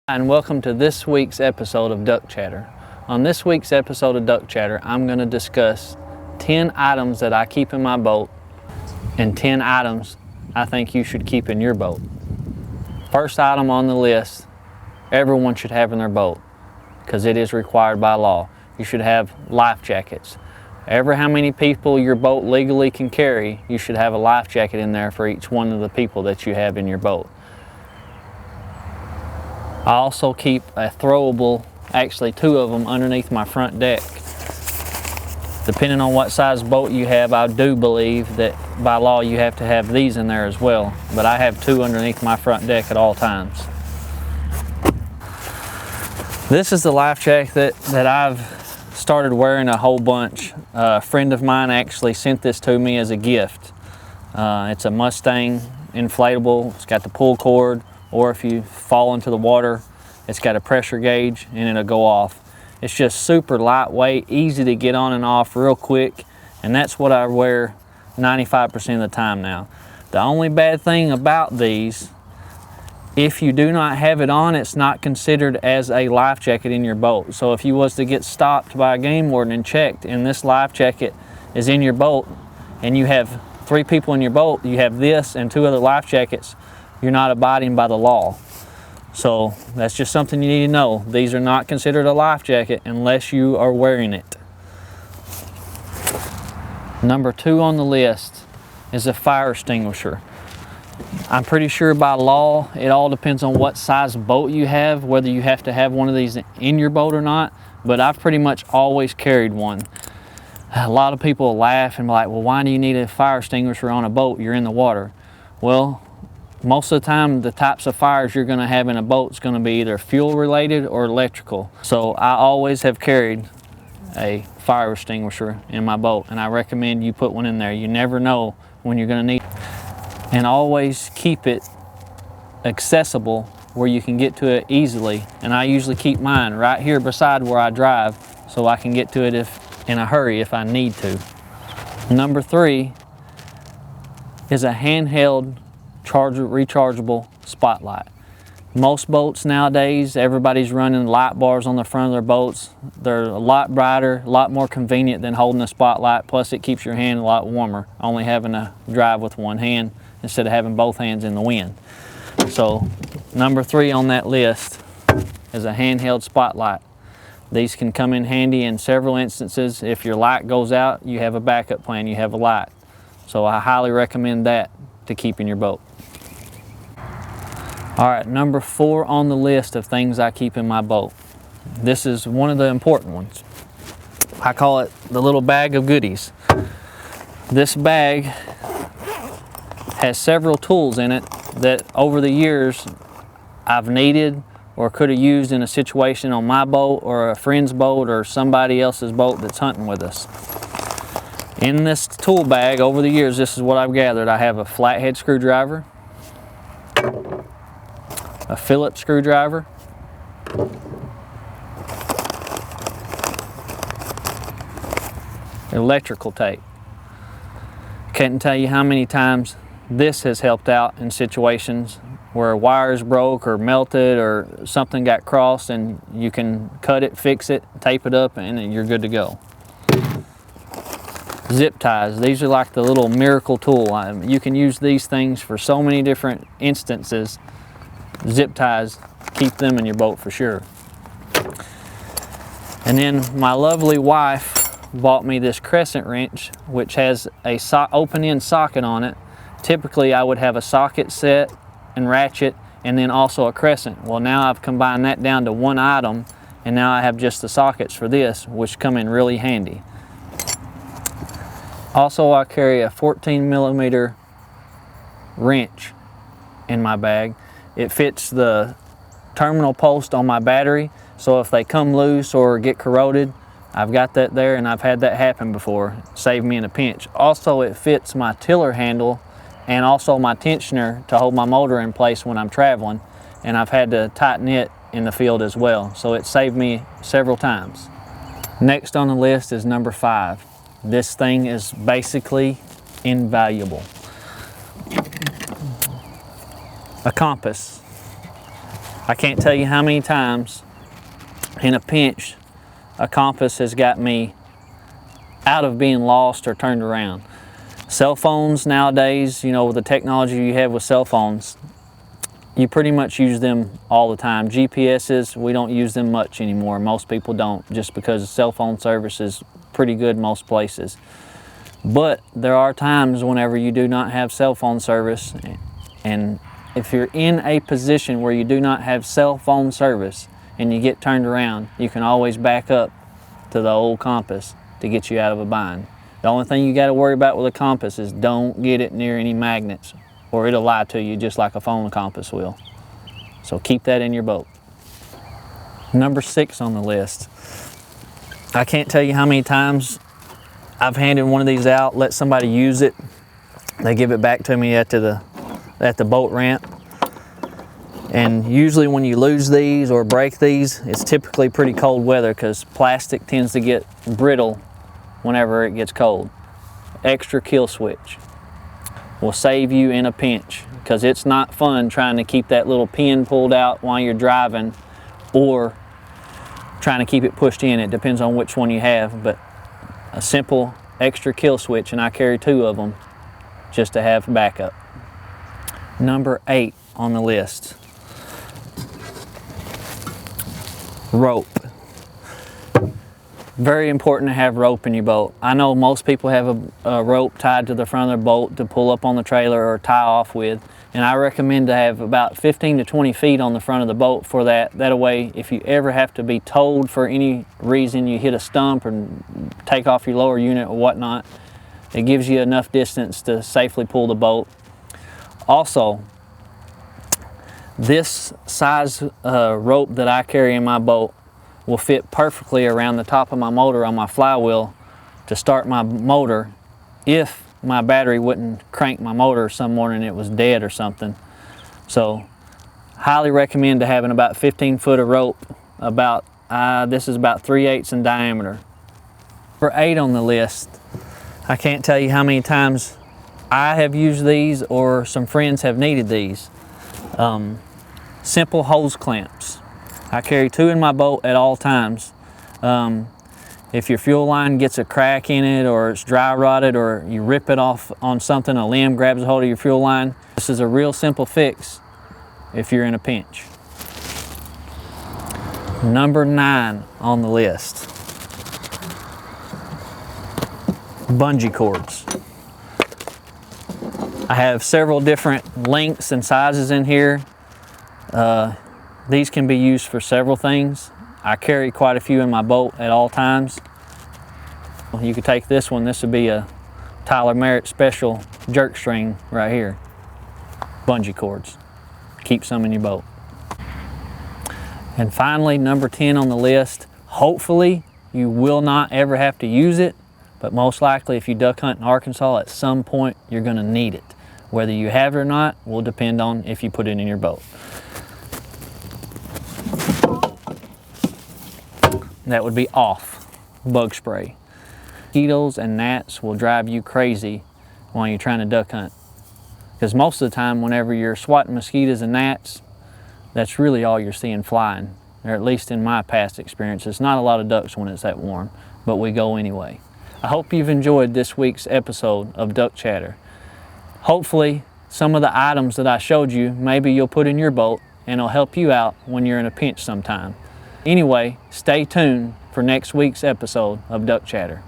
And welcome to this week's episode of Duck Chatter. On this week's episode of Duck Chatter, I'm going to discuss 10 items that I keep in my boat and 10 items I think you should keep in your boat. First item on the list, everyone should have in their boat because it is required by law. You should have life jackets. Ever how many people your boat legally can carry, you should have a life jacket in there for each one of the people that you have in your boat. I also keep a throwable, actually 2 of them, underneath my front deck. Depending on what size boat you have, I do believe that by law you have to have these in there as well. But I have 2 underneath my front deck at all times. This is the life jacket that I've started wearing a whole bunch. A friend of mine actually sent this to me as a gift. It's a Mustang inflatable. It's got the pull cord, or if you fall into the water, it's got a pressure gauge and it'll go off. It's just super lightweight, easy to get on and off real quick, and that's what I wear 95% of the time now. The only bad thing about these, if you do not have it on, it's not considered as a life jacket in your boat. So if you was to get stopped by a game warden and checked, and this life jacket is in your boat, and you have 3 people in your boat, you have this and 2 other life jackets, you're not abiding by the law. So that's just something you need to know. These are not considered a life jacket unless you are wearing it. Number 2 on the list is a fire extinguisher. I'm pretty sure by law, it all depends on what size boat you have, whether you have to have one of these in your boat or not, but I've pretty much always carried one. A lot of people laugh and be like, well, why do you need a fire extinguisher on a boat? You're in the water. Well, most of the time, the types of fires you're going to have in a boat is going to be either fuel related or electrical. So I always have carried a fire extinguisher in my boat, and I recommend you put one in there. You never know when you're going to need it. And always keep it accessible where you can get to it easily. And I usually keep mine right here beside where I drive so I can get to it in a hurry if I need to. Number 3 is a handheld rechargeable spotlight. Most boats nowadays, everybody's running light bars on the front of their boats. They're a lot brighter, a lot more convenient than holding a spotlight, plus it keeps your hand a lot warmer, only having to drive with one hand instead of having both hands in the wind. So number 3 on that list is a handheld spotlight. These can come in handy in several instances. If your light goes out, you have a backup plan, you have a light. So I highly recommend that to keep in your boat. All right, number 4 on the list of things I keep in my boat. This is one of the important ones. I call it the little bag of goodies. This bag has several tools in it that over the years I've needed or could have used in a situation on my boat or a friend's boat or somebody else's boat that's hunting with us. In this tool bag over the years, this is what I've gathered. I have a flathead screwdriver, a Phillips screwdriver, electrical tape. Can't tell you how many times this has helped out in situations where wires broke or melted or something got crossed, and you can cut it, fix it, tape it up, and you're good to go. Zip ties. These are like the little miracle tool. You can use these things for so many different instances. Zip ties, keep them in your boat for sure. And then my lovely wife bought me this crescent wrench, which has a open-end socket on it. Typically I would have a socket set and ratchet and then also a crescent. Well, now I've combined that down to one item, and now I have just the sockets for this, which come in really handy. Also, I carry a 14mm wrench in my bag. It fits the terminal post on my battery, so if they come loose or get corroded, I've got that there, and I've had that happen before. Saved me in a pinch. Also, it fits my tiller handle and also my tensioner to hold my motor in place when I'm traveling, and I've had to tighten it in the field as well, so it saved me several times. Next on the list is number 5. This thing is basically invaluable. A compass. I can't tell you how many times in a pinch a compass has got me out of being lost or turned around. Cell phones nowadays, you know, with the technology you have with cell phones, you pretty much use them all the time. GPSs, we don't use them much anymore. Most people don't, just because cell phone service is pretty good most places. But there are times whenever you do not have cell phone service, and if you're in a position where you do not have cell phone service and you get turned around, you can always back up to the old compass to get you out of a bind. The only thing you got to worry about with a compass is don't get it near any magnets, or it'll lie to you just like a phone compass will. So keep that in your boat. Number 6 on the list. I can't tell you how many times I've handed one of these out, let somebody use it. They give it back to me at the boat ramp. And usually when you lose these or break these, it's typically pretty cold weather because plastic tends to get brittle whenever it gets cold. Extra kill switch will save you in a pinch, because it's not fun trying to keep that little pin pulled out while you're driving or trying to keep it pushed in. It depends on which one you have, but a simple extra kill switch, and I carry 2 of them just to have backup. Number 8 on the list. Rope. Very important to have rope in your boat. I know most people have a rope tied to the front of their boat to pull up on the trailer or tie off with, and I recommend to have about 15 to 20 feet on the front of the boat for that. That way, if you ever have to be towed for any reason, you hit a stump or take off your lower unit or whatnot, it gives you enough distance to safely pull the boat. Also, this size rope that I carry in my boat will fit perfectly around the top of my motor on my flywheel to start my motor if my battery wouldn't crank my motor some morning it was dead or something. So highly recommend to having about 15 foot of rope. This is about 3/8 in diameter. For 8 on the list, I can't tell you how many times I have used these or some friends have needed these. Simple hose clamps. I carry 2 in my boat at all times. If your fuel line gets a crack in it, or it's dry rotted, or you rip it off on something, a limb grabs a hold of your fuel line, this is a real simple fix if you're in a pinch. Number 9 on the list. Bungee cords. I have several different lengths and sizes in here. These can be used for several things. I carry quite a few in my boat at all times. You could take this one. This would be a Tyler Merritt special jerk string right here. Bungee cords. Keep some in your boat. And finally, number 10 on the list. Hopefully you will not ever have to use it, but most likely if you duck hunt in Arkansas, at some point you're going to need it. Whether you have it or not will depend on if you put it in your boat. That would be off bug spray. Mosquitoes and gnats will drive you crazy while you're trying to duck hunt, because most of the time whenever you're swatting mosquitoes and gnats, that's really all you're seeing flying, or at least in my past experience. It's not a lot of ducks when it's that warm, but we go anyway. I hope you've enjoyed this week's episode of Duck Chatter. Hopefully some of the items that I showed you, maybe you'll put in your boat and it'll help you out when you're in a pinch sometime. Anyway, stay tuned for next week's episode of Duck Chatter.